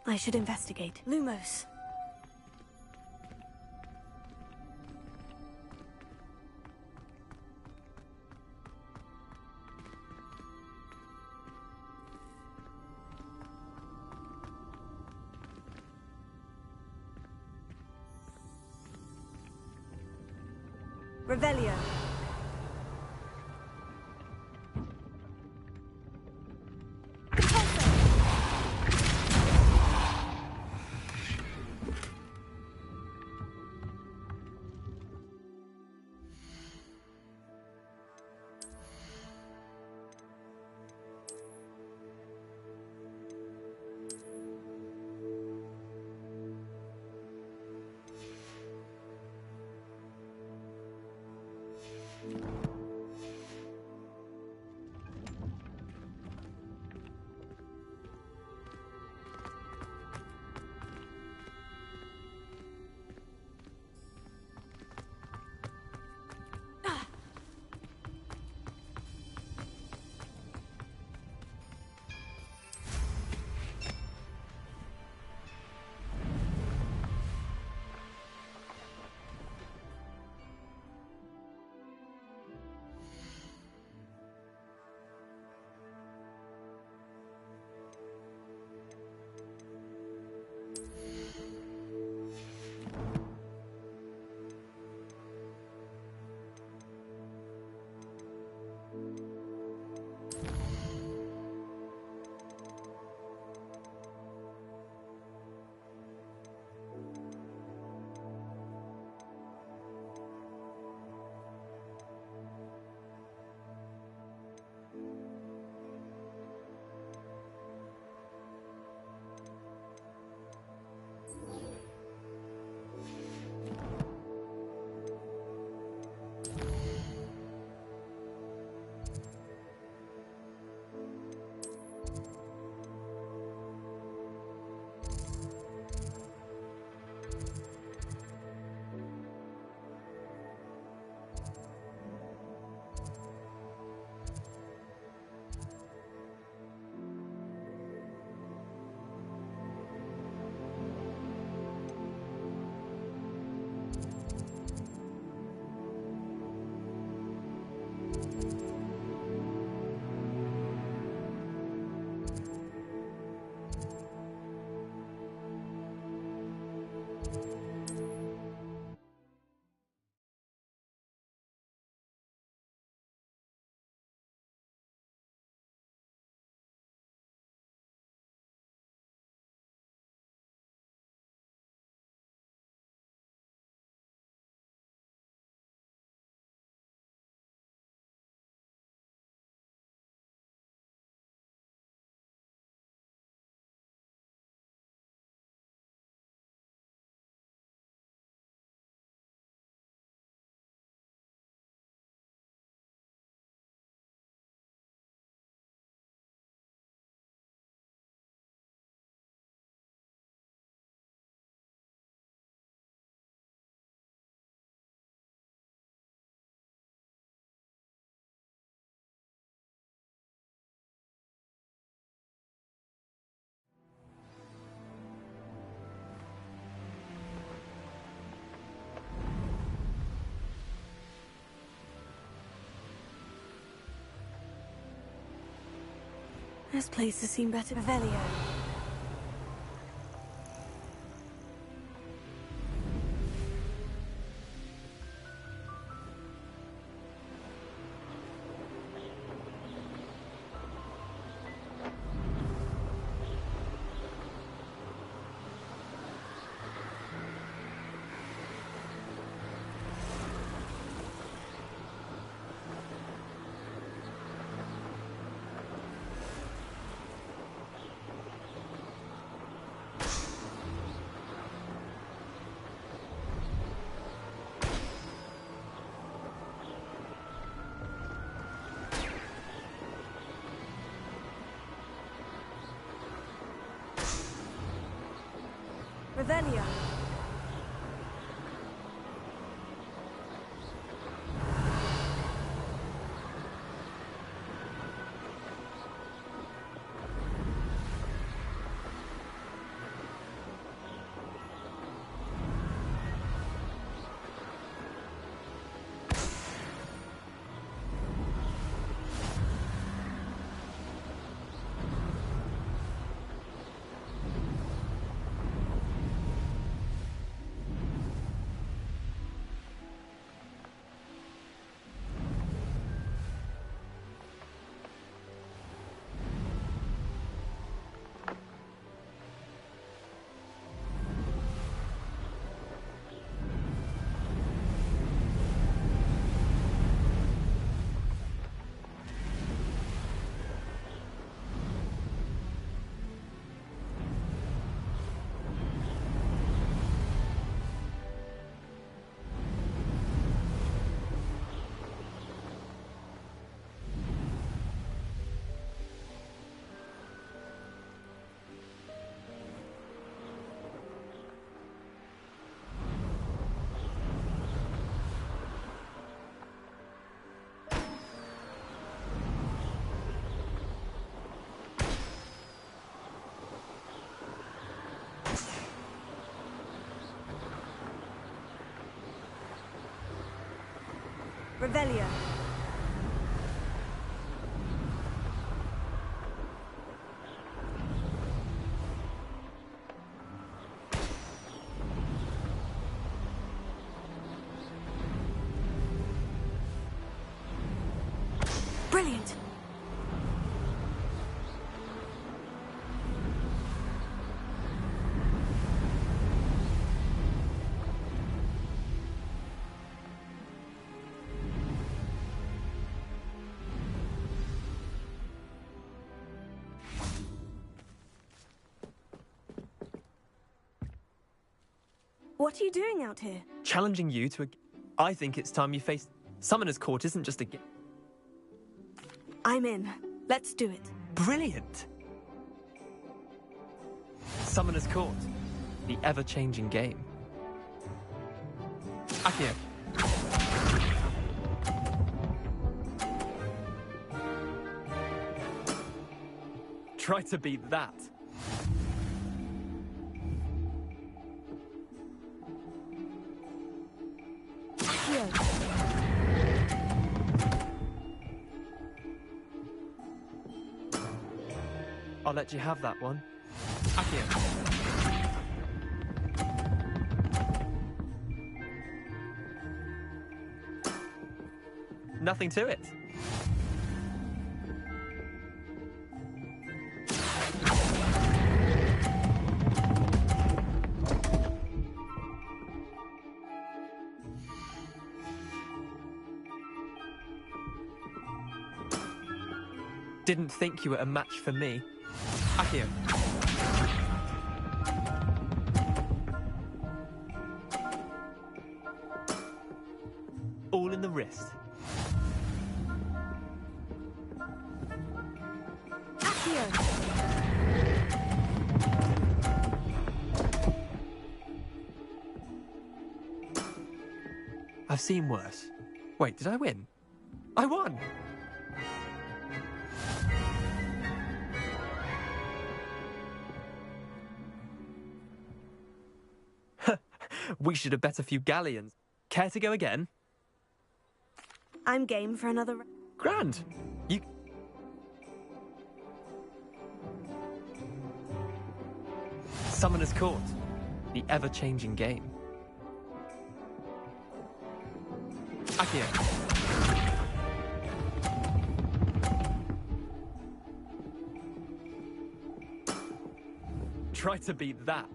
I should investigate. Lumos. Revelio. This place has seen better. Revelio. Revelio. Revelio. Brilliant. What are you doing out here? Challenging you to a... I think it's time you face... Summoner's Court isn't just a... I'm in. Let's do it. Brilliant! Summoner's Court. The ever-changing game. Akio. Try to beat that. I'll let you have that one. Akio. Nothing to it. Didn't think you were a match for me. Akio. All in the wrist. Akio. I've seen worse. Wait, did I win? I won! We should have bet a few galleons. Care to go again? I'm game for another... Grand. You... Summoner's Court. The ever-changing game. Akio. Try to beat that.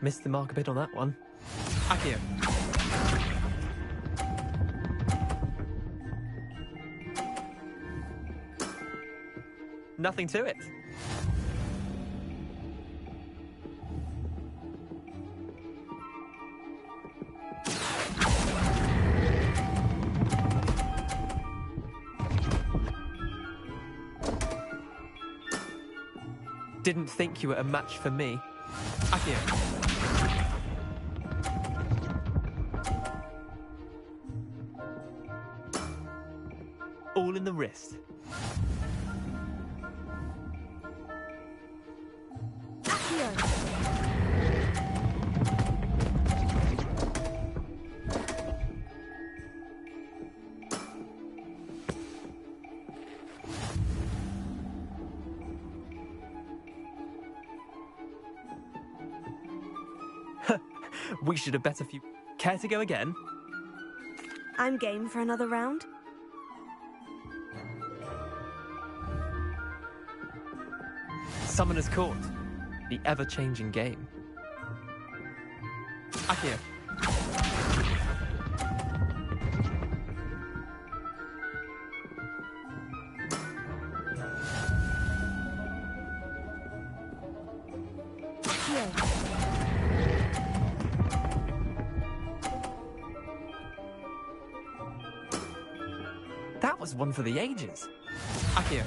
Missed the mark a bit on that one. Akio. Nothing to it. Didn't think you were a match for me. Akio. All in the wrist. Akio. We should have bet a few... Care to go again? I'm game for another round. Summoner's Court. The ever-changing game. Akio. That was one for the ages. Akio.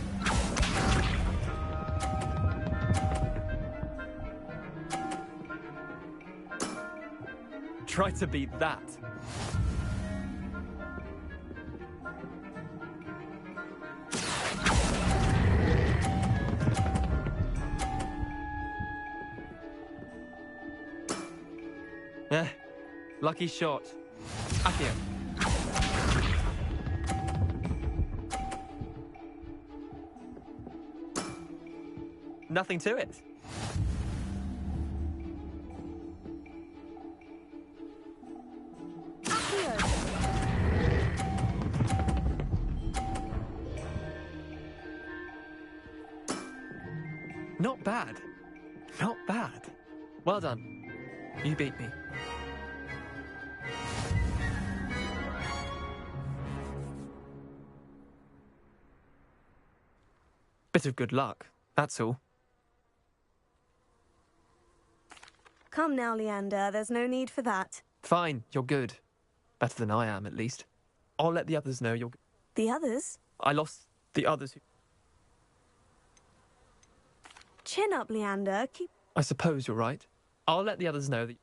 Try to beat that. Eh, lucky shot. Accio. Nothing to it. Accio. Not bad. Not bad. Well done. You beat me. Bit of good luck, that's all. Come now, Leander. There's no need for that. Fine, you're good. Better than I am, at least. I'll let the others know you're good. The others? I lost the others who... Chin up, Leander. Keep... I suppose you're right. I'll let the others know that...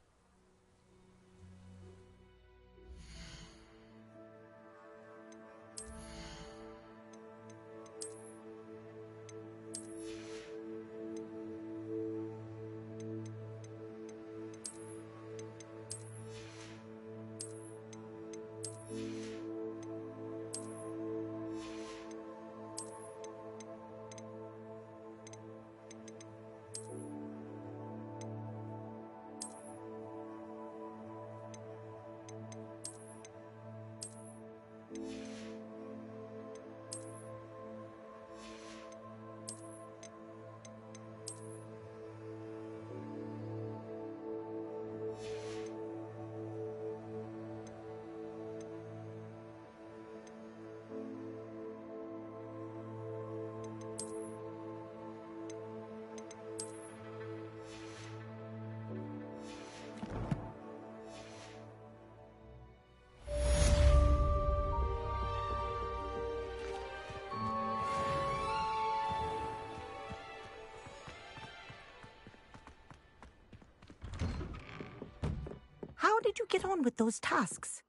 How did you get on with those tasks?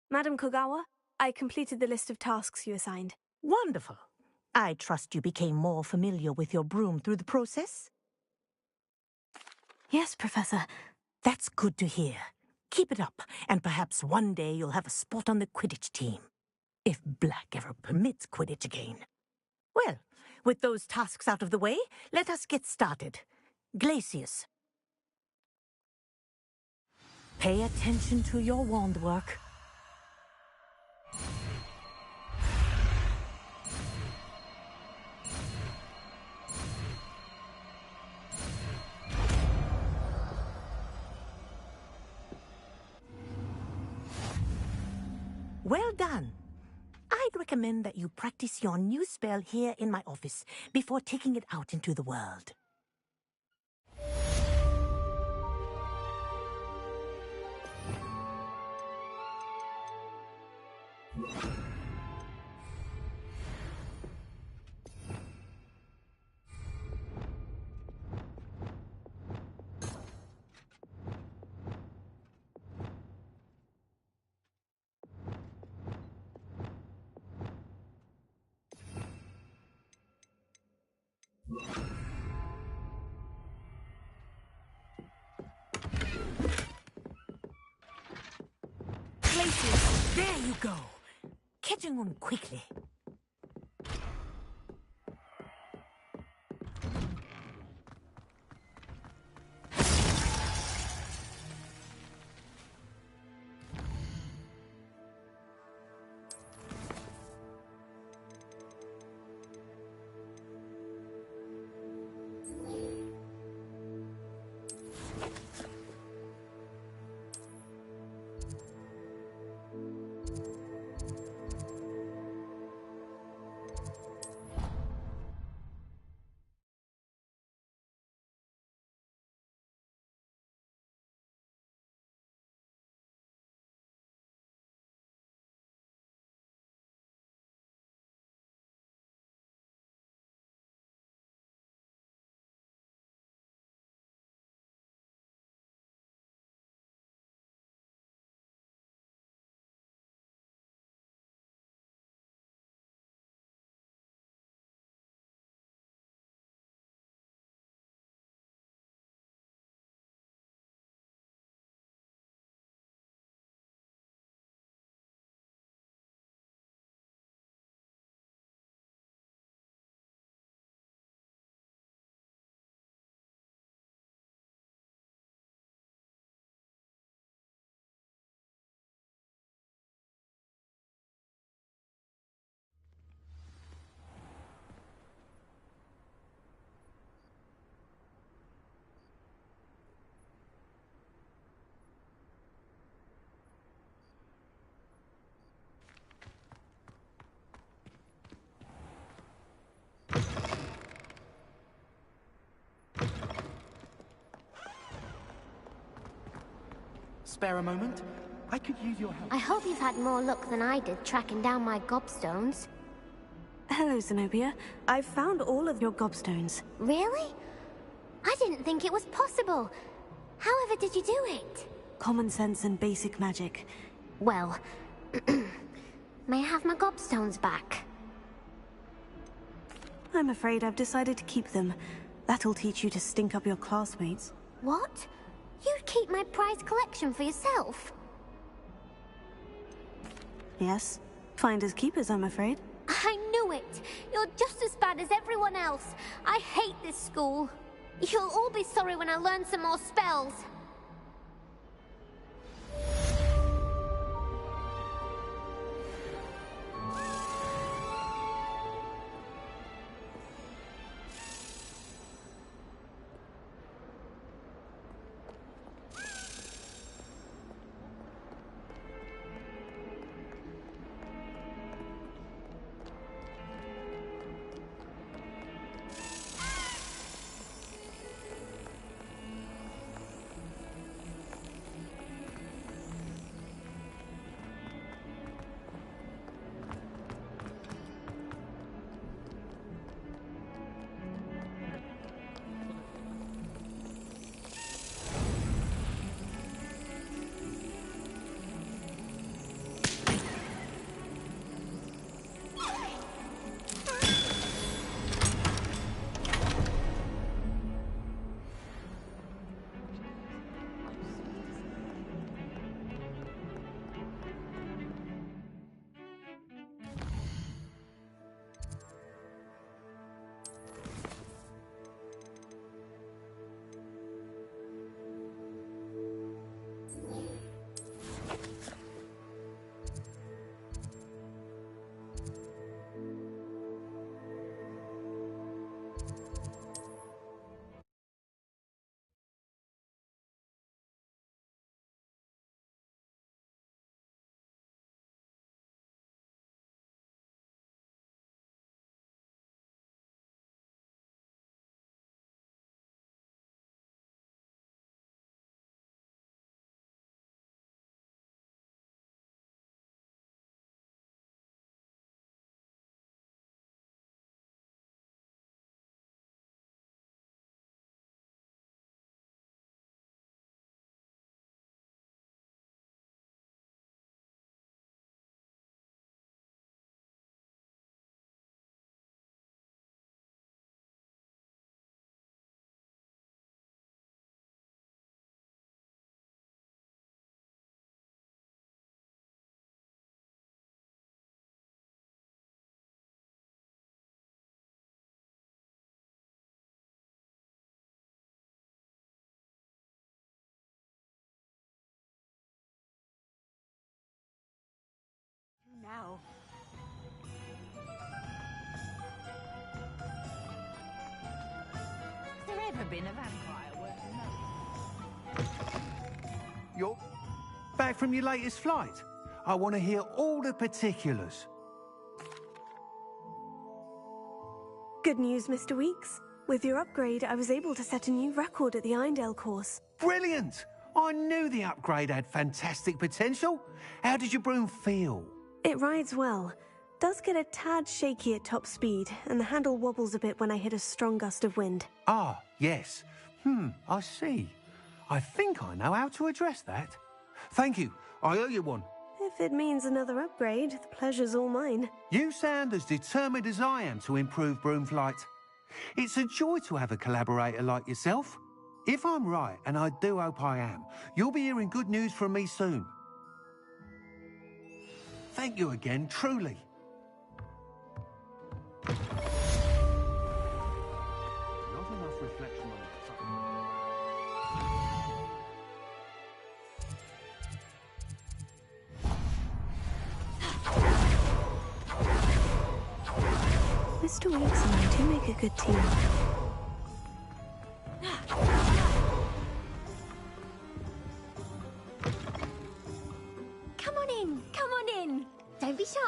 Madam Kogawa, I completed the list of tasks you assigned. Wonderful. I trust you became more familiar with your broom through the process? Yes, Professor. That's good to hear. Keep it up, and perhaps one day you'll have a spot on the Quidditch team. If Black ever permits Quidditch again. Well, with those tasks out of the way, let us get started. Glacius. Pay attention to your wand work. Well done. I'd recommend that you practice your new spell here in my office before taking it out into the world. Glacius, there you go. Catching on quickly. spare a moment? I could use your help. I hope you've had more luck than I did tracking down my gobstones. Hello, Zenobia. I've found all of your gobstones. Really? I didn't think it was possible. However did you do it? Common sense and basic magic. Well, may I have my gobstones back? I'm afraid I've decided to keep them. That'll teach you to stink up your classmates. What? You'd keep my prized collection for yourself? Yes. Finders keepers, I'm afraid. I knew it! You're just as bad as everyone else. I hate this school. You'll all be sorry when I learn some more spells. Now. Has there ever been a vampire worth knowing? You're back from your latest flight. I want to hear all the particulars. Good news, Mr. Weeks. With your upgrade, I was able to set a new record at the Irondale course. Brilliant! I knew the upgrade had fantastic potential. How did your broom feel? It rides well. Does get a tad shaky at top speed, and the handle wobbles a bit when I hit a strong gust of wind. Ah, yes. I see. I think I know how to address that. Thank you. I owe you one. If it means another upgrade, the pleasure's all mine. You sound as determined as I am to improve broom flight. It's a joy to have a collaborator like yourself. If I'm right, and I do hope I am, you'll be hearing good news from me soon. Thank you again, truly. Not enough reflection on Mr. Weeks and I do make a good team. Come on in. Don't be shy.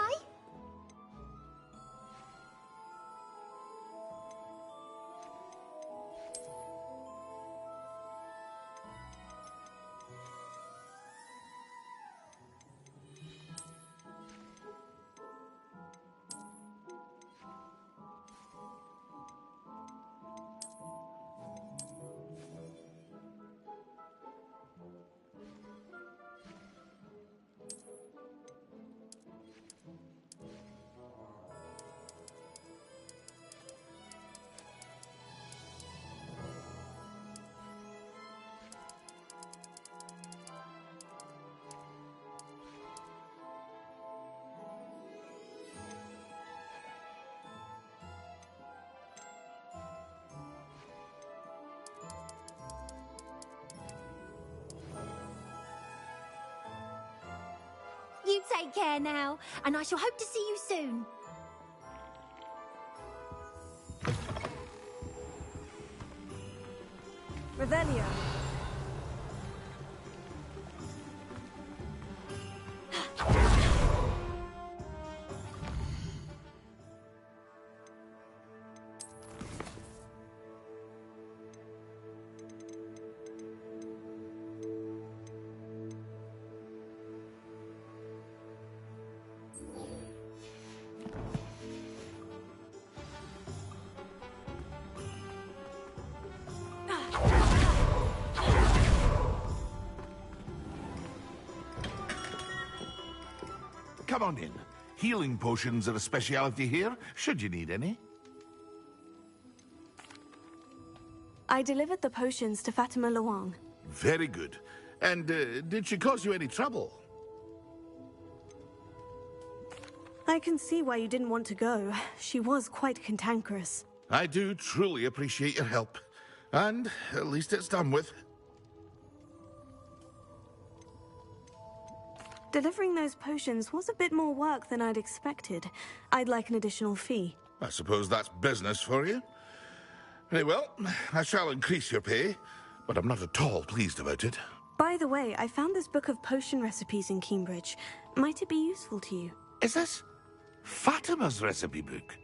take care now, and I shall hope to see you soon. Revelio. Come on in. Healing potions are a speciality here, should you need any. I delivered the potions to Fatima Luang. Very good. And did she cause you any trouble? I can see why you didn't want to go. She was quite cantankerous. I do truly appreciate your help. And at least it's done with. Delivering those potions was a bit more work than I'd expected. I'd like an additional fee. I suppose that's business for you. Very well, I shall increase your pay, but I'm not at all pleased about it. By the way, I found this book of potion recipes in Cambridge. Might it be useful to you? Is this Fatima's recipe book?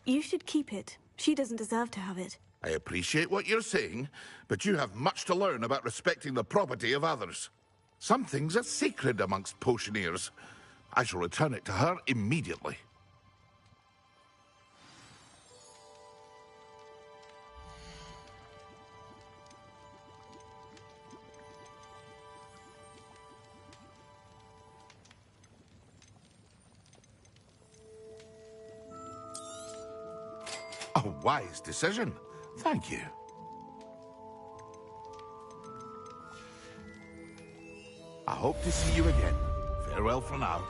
You should keep it. She doesn't deserve to have it. I appreciate what you're saying, but you have much to learn about respecting the property of others. Some things are sacred amongst potioneers. I shall return it to her immediately. A wise decision. Thank you. I hope to see you again. Farewell for now.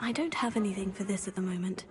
I don't have anything for this at the moment.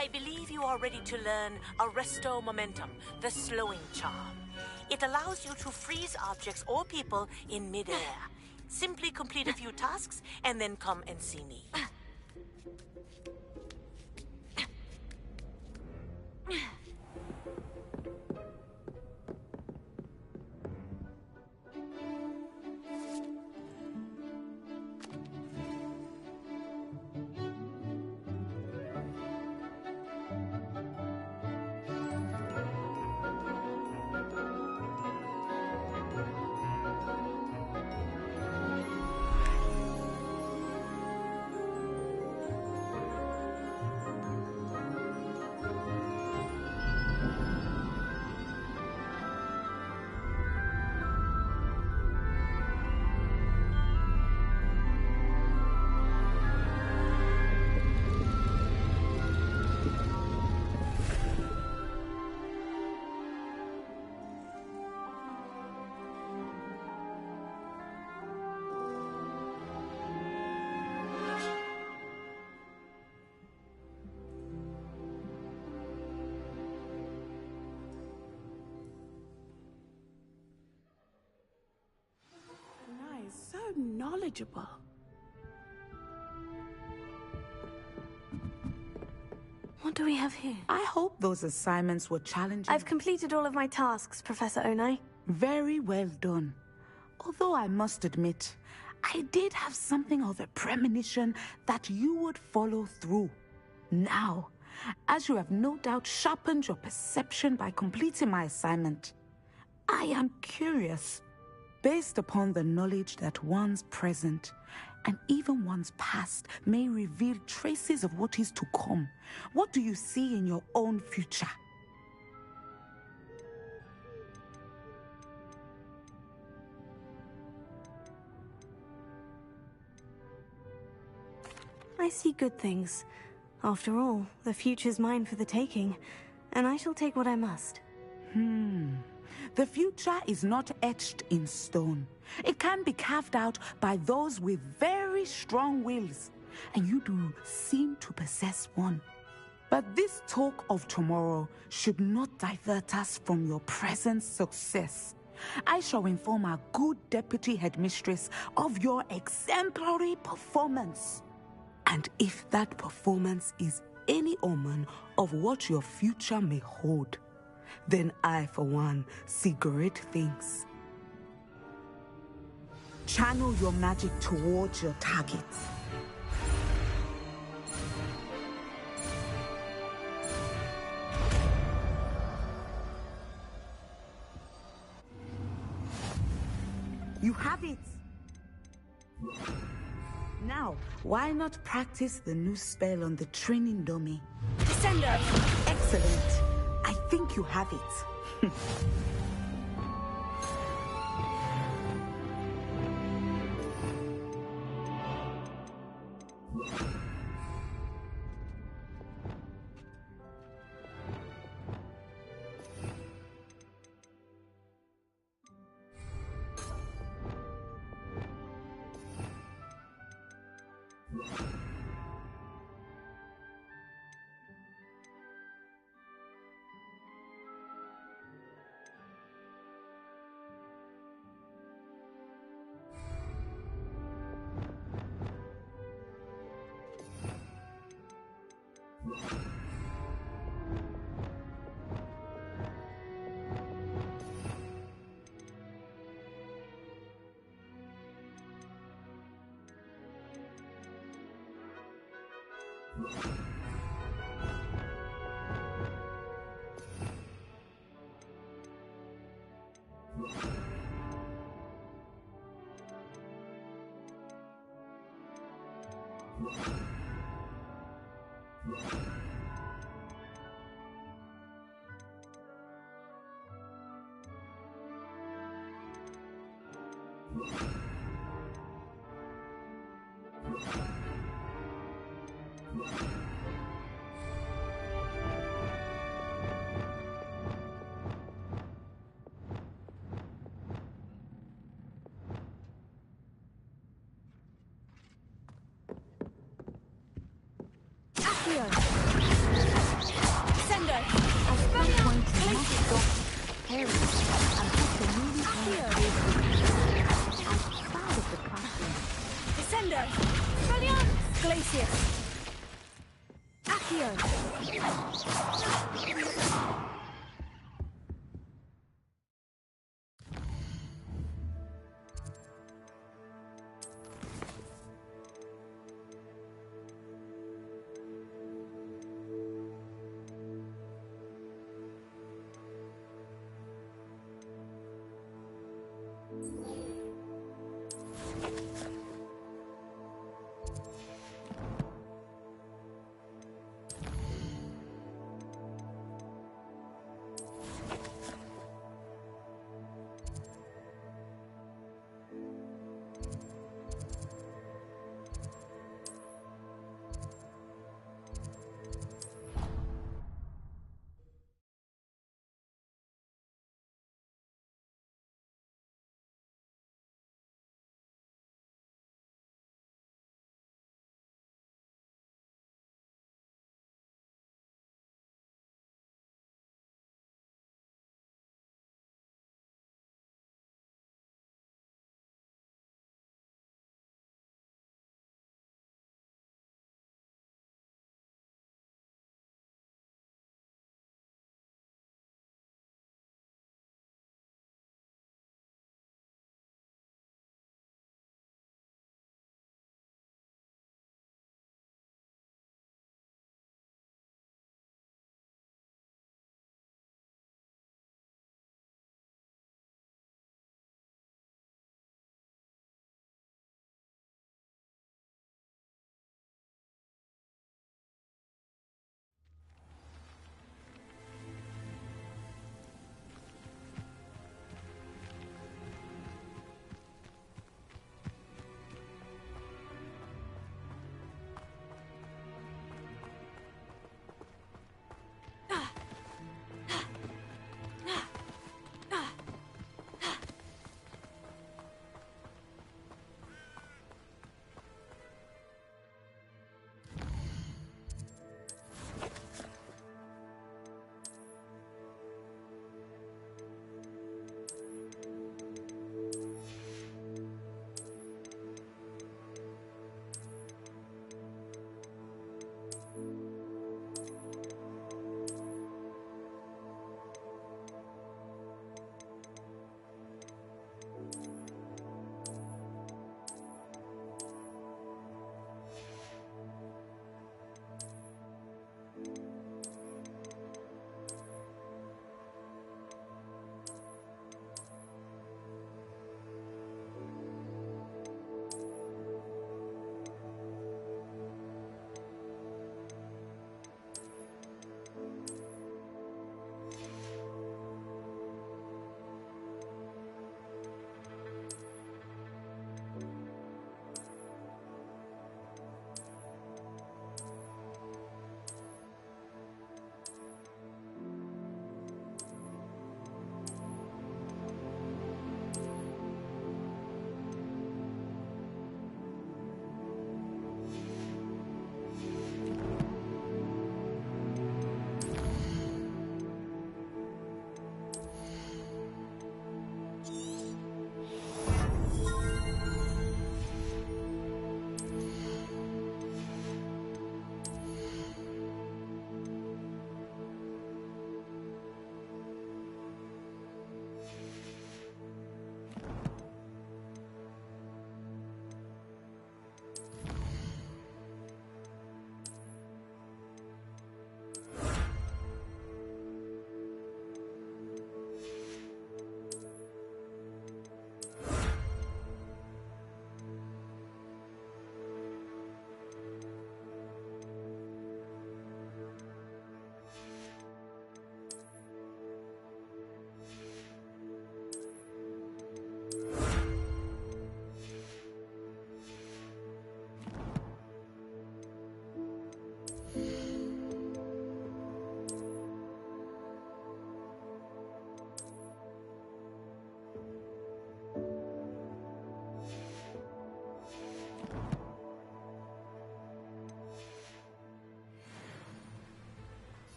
I believe you are ready to learn Arresto Momentum, the slowing charm. It allows you to freeze objects or people in midair. Simply complete a few tasks and then come and see me. So knowledgeable. What do we have here? I hope those assignments were challenging. I've completed all of my tasks, Professor Onai. Very well done. Although I must admit, I did have something of a premonition that you would follow through. Now, as you have no doubt sharpened your perception by completing my assignment, I am curious. Based upon the knowledge that one's present and even one's past may reveal traces of what is to come, what do you see in your own future? I see good things. After all, the future's mine for the taking, and I shall take what I must. The future is not etched in stone. It can be carved out by those with very strong wills, and you do seem to possess one. But this talk of tomorrow should not divert us from your present success. I shall inform our good deputy headmistress of your exemplary performance. And if that performance is any omen of what your future may hold, then I, for one, see great things. Channel your magic towards your targets. You have it! Now, why not practice the new spell on the training dummy? Descender! Excellent! I think you have it. parents. I hope the movie I'm proud of the costume. Descendo! Brilliant! Glacius! Accio!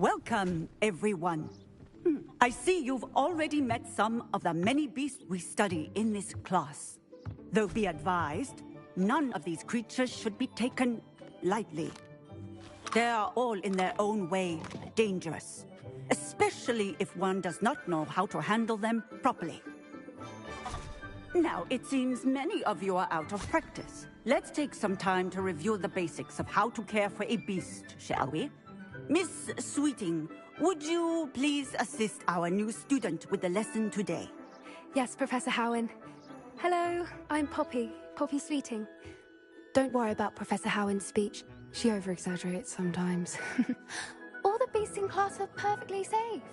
Welcome, everyone. I see you've already met some of the many beasts we study in this class. Though be advised, none of these creatures should be taken lightly. They are all in their own way dangerous, especially if one does not know how to handle them properly. Now, it seems many of you are out of practice. Let's take some time to review the basics of how to care for a beast, shall we? Miss Sweeting, would you please assist our new student with the lesson today? Yes, Professor Howen. Hello, I'm Poppy Sweeting. Don't worry about Professor Howen's speech. She over-exaggerates sometimes. All the beasts in class are perfectly safe.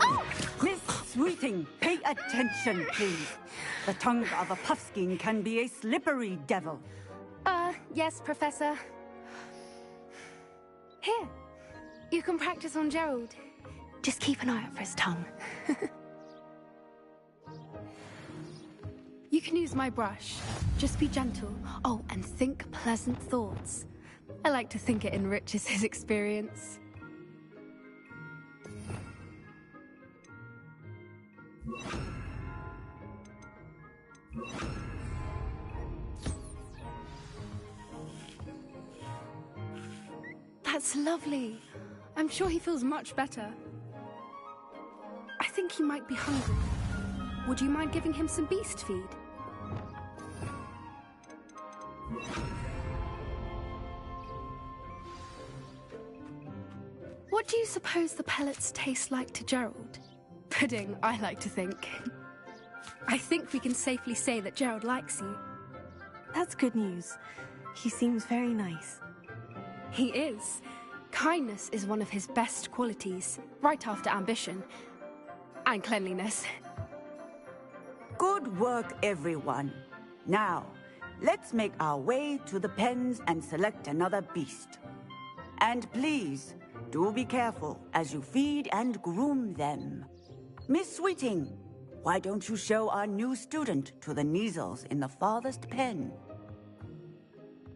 Oh! Miss Sweeting, pay attention, please. The tongue of a puffskein can be a slippery devil. Yes, Professor. Here, you can practice on Gerald. Just keep an eye out for his tongue. You can use my brush. Just be gentle. Oh, and think pleasant thoughts. I like to think it enriches his experience. That's lovely. I'm sure he feels much better. I think he might be hungry. Would you mind giving him some beast feed? What do you suppose the pellets taste like to Gerald? Pudding, I like to think. I think we can safely say that Gerald likes you. That's good news. He seems very nice. He is. Kindness is one of his best qualities, right after ambition. And cleanliness. Good work, everyone. Now, let's make our way to the pens and select another beast. And please, do be careful as you feed and groom them. Miss Sweeting, why don't you show our new student to the Neasels in the farthest pen?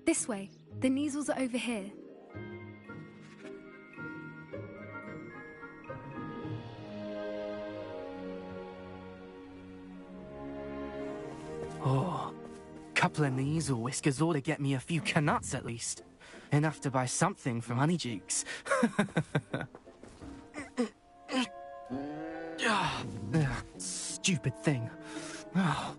This way. The Neasels are over here. Oh, couple of Neasel whiskers ought to get me a few canuts at least. Enough to buy something from Honeydukes. Stupid thing. What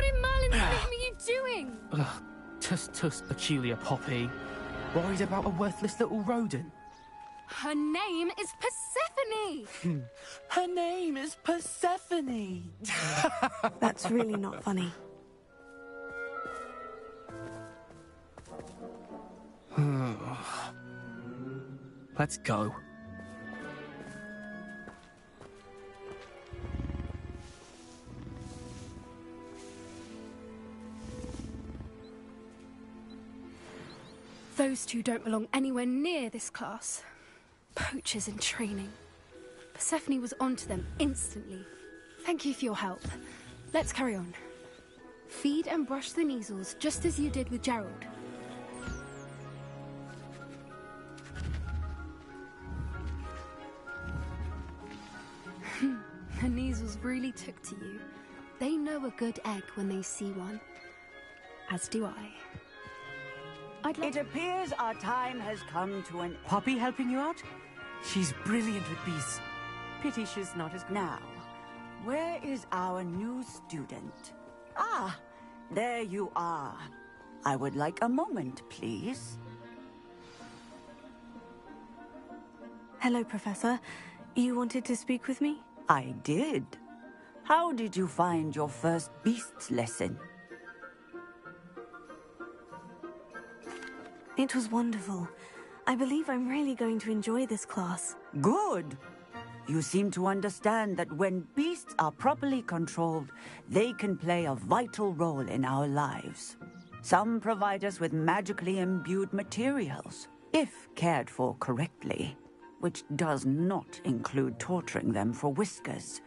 in Merlin's name are you doing? Tuss, peculiar Poppy. Worried about a worthless little rodent? Her name is Persephone! Her name is Persephone! That's really not funny. Let's go. Those two don't belong anywhere near this class. Poachers in training. Persephone was onto them instantly. Thank you for your help. Let's carry on. Feed and brush the Neasels just as you did with Gerald. The Neasels really took to you. They know a good egg when they see one. As do I. It appears our time has come to an... Poppy helping you out? She's brilliant with bees. Pity she's not as... Now, where is our new student? Ah, there you are. I would like a moment, please. Hello, Professor. You wanted to speak with me? I did. How did you find your first beasts lesson? It was wonderful. I believe I'm really going to enjoy this class. Good. You seem to understand that when beasts are properly controlled, they can play a vital role in our lives. Some provide us with magically imbued materials, if cared for correctly, which does not include torturing them for whiskers.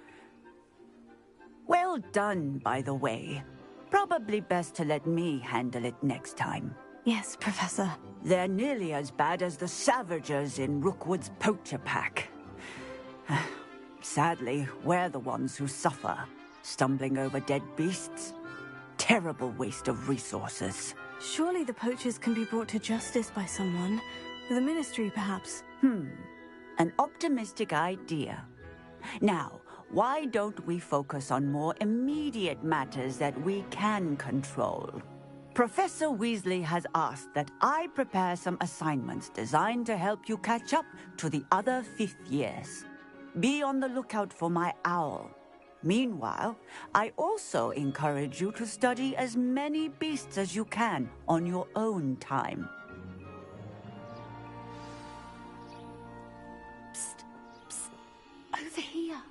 Well done, by the way. Probably best to let me handle it next time. Yes, Professor. They're nearly as bad as the Savagers in Rookwood's poacher pack. Sadly, we're the ones who suffer, stumbling over dead beasts. Terrible waste of resources. Surely the poachers can be brought to justice by someone. The Ministry, perhaps. An optimistic idea. Now, why don't we focus on more immediate matters that we can control? Professor Weasley has asked that I prepare some assignments designed to help you catch up to the other 5th years. Be on the lookout for my owl. Meanwhile, I also encourage you to study as many beasts as you can on your own time. Psst, psst, over here.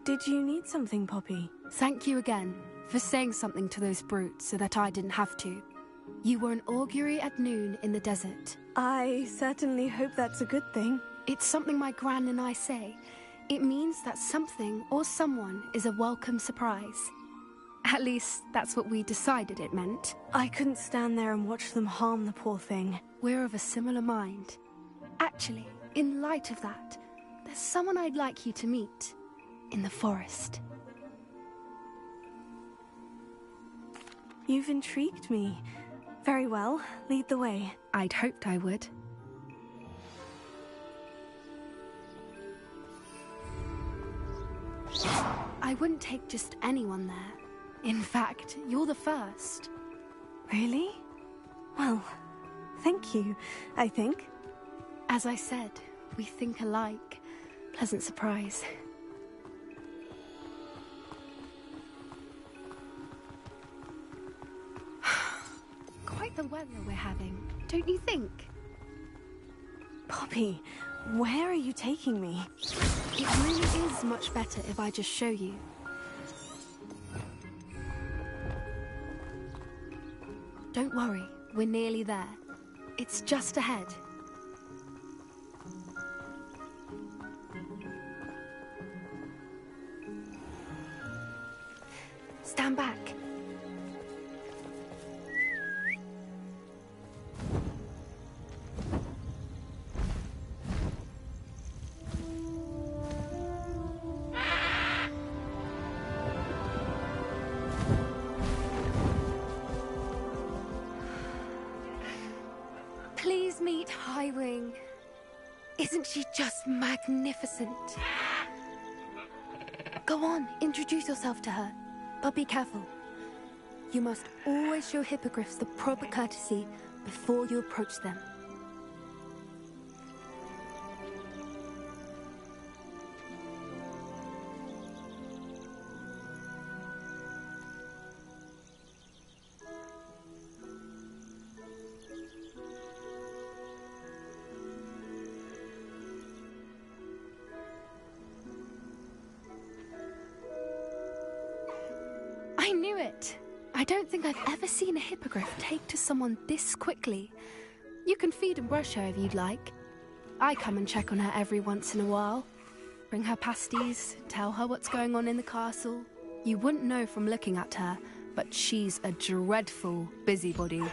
Did you need something, Poppy? Thank you again for saying something to those brutes so that I didn't have to. You were an augury at noon in the desert. I certainly hope that's a good thing. It's something my gran and I say. It means that something or someone is a welcome surprise. At least, that's what we decided it meant. I couldn't stand there and watch them harm the poor thing. We're of a similar mind. Actually, in light of that, there's someone I'd like you to meet. In the forest. You've intrigued me. Very well, lead the way. I'd hoped I would. I wouldn't take just anyone there. In fact, you're the first. Really? Well, thank you, I think. As I said, we think alike. Pleasant surprise. Quite the weather we're having, don't you think? Poppy, where are you taking me? It really is much better if I just show you. Don't worry, we're nearly there. It's just ahead. Stand back. Please meet Highwing. Isn't she just magnificent? Go on, introduce yourself to her. But be careful. You must always show hippogriffs the proper courtesy before you approach them. I knew it! I don't think I've ever seen a hippogriff take to someone this quickly. You can feed and brush her if you'd like. I come and check on her every once in a while. Bring her pasties, tell her what's going on in the castle. You wouldn't know from looking at her, but she's a dreadful busybody.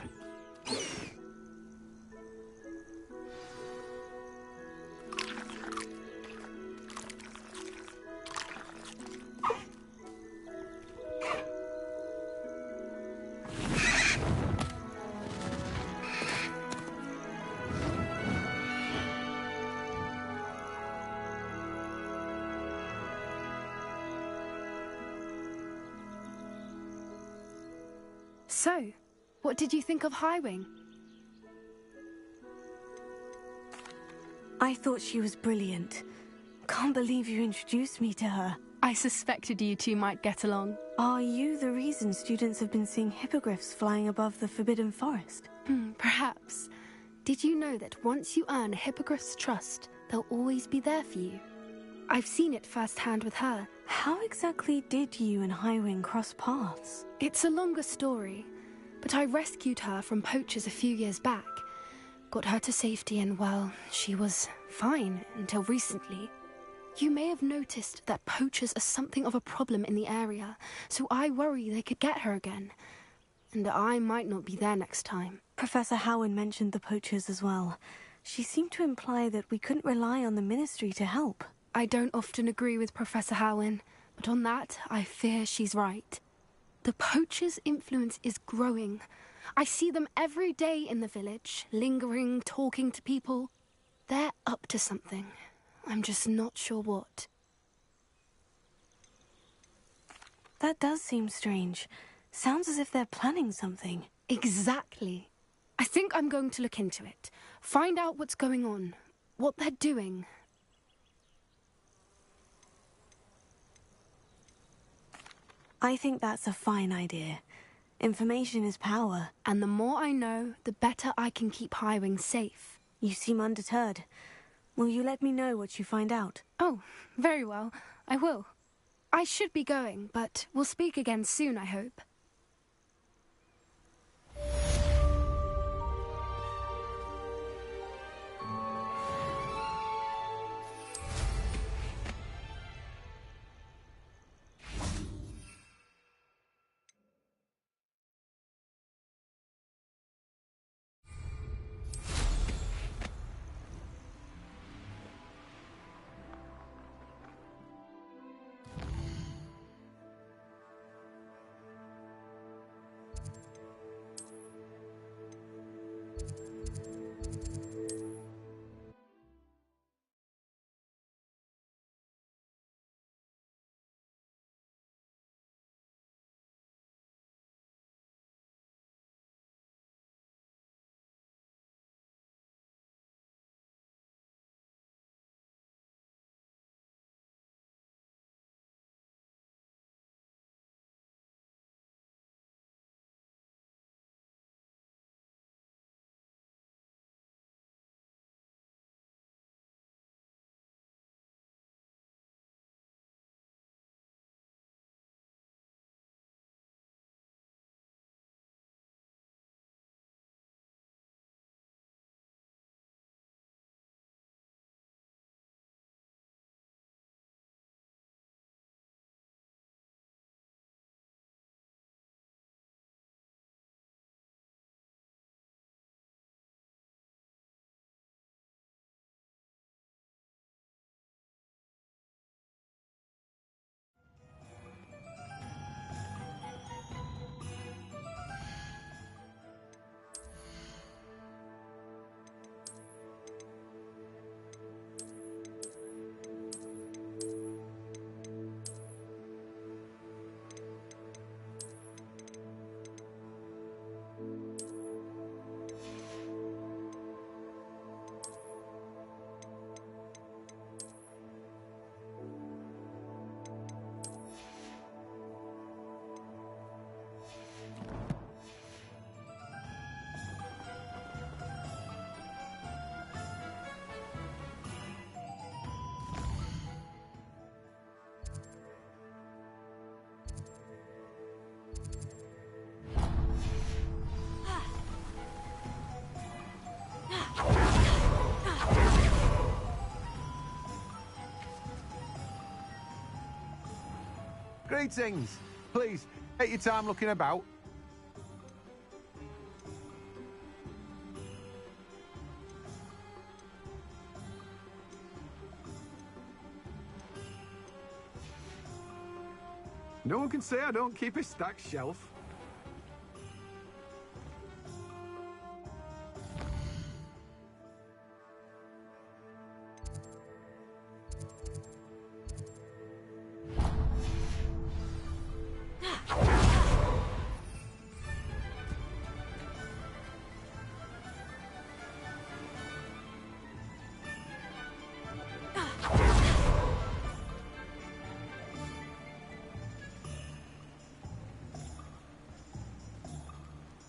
So, what did you think of Highwing? I thought she was brilliant. Can't believe you introduced me to her. I suspected you two might get along. Are you the reason students have been seeing hippogriffs flying above the Forbidden Forest? Perhaps. Did you know that once you earn a hippogriff's trust, they'll always be there for you? I've seen it firsthand with her, How exactly did you and Highwing cross paths? It's a longer story, but I rescued her from poachers a few years back. Got her to safety and, well, she was fine until recently. You may have noticed that poachers are something of a problem in the area, so I worry they could get her again. And I might not be there next time. Professor Howen mentioned the poachers as well. She seemed to imply that we couldn't rely on the Ministry to help. I don't often agree with Professor Howen, but on that, I fear she's right. The poachers' influence is growing. I see them every day in the village, lingering, talking to people. They're up to something. I'm just not sure what. That does seem strange. Sounds as if they're planning something. Exactly. I think I'm going to look into it. Find out what's going on, what they're doing. I think that's a fine idea. Information is power. And the more I know, the better I can keep Highwing safe. You seem undeterred. Will you let me know what you find out? Oh, very well. I will. I should be going, but we'll speak again soon, I hope. Greetings. Please, take your time looking about. No one can say I don't keep a stacked shelf.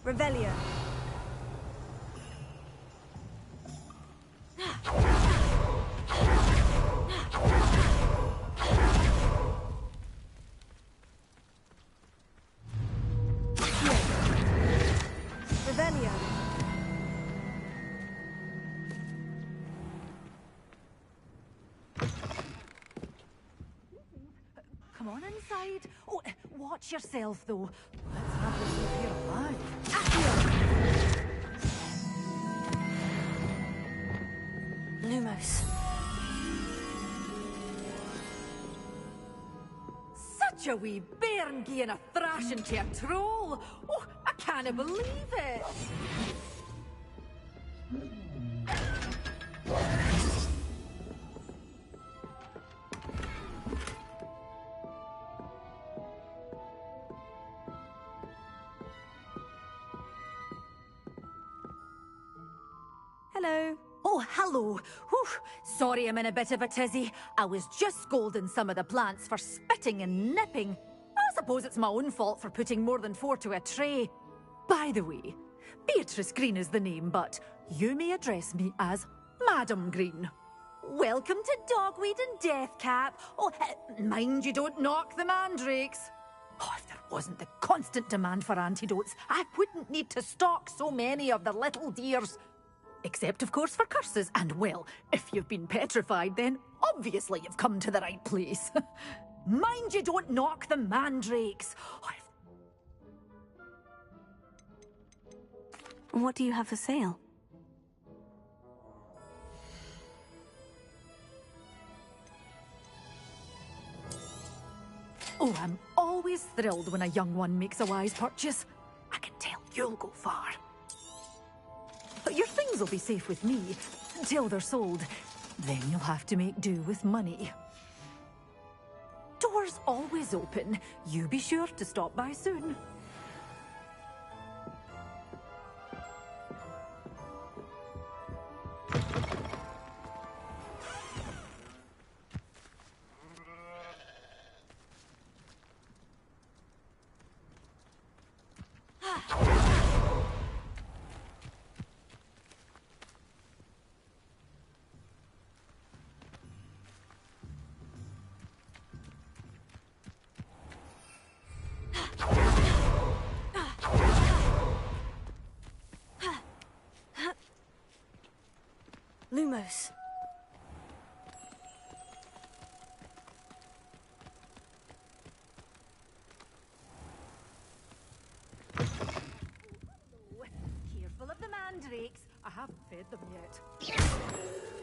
Revelio. come on inside. Oh, watch yourself, though. Let's have this here alive. Lumos. Such a wee bairn gieing a thrashing to a troll. Oh, I can't believe it. Hello. Oh, hello. Whew. Sorry I'm in a bit of a tizzy. I was just scolding some of the plants for spitting and nipping. I suppose it's my own fault for putting more than 4 to a tray. By the way, Beatrice Green is the name, but you may address me as Madam Green. Welcome to Dogweed and Deathcap. Oh, mind you don't knock the mandrakes. Oh, if there wasn't the constant demand for antidotes, I wouldn't need to stock so many of the little dears. Except, of course, for curses. And, well, if you've been petrified, then obviously you've come to the right place. Mind you don't knock the mandrakes. What do you have for sale? Oh, I'm always thrilled when a young one makes a wise purchase. I can tell you'll go far. But your things will be safe with me until they're sold. Then you'll have to make do with money. Doors always open. You be sure to stop by soon. Lumos. Careful of the mandrakes. I haven't fed them yet.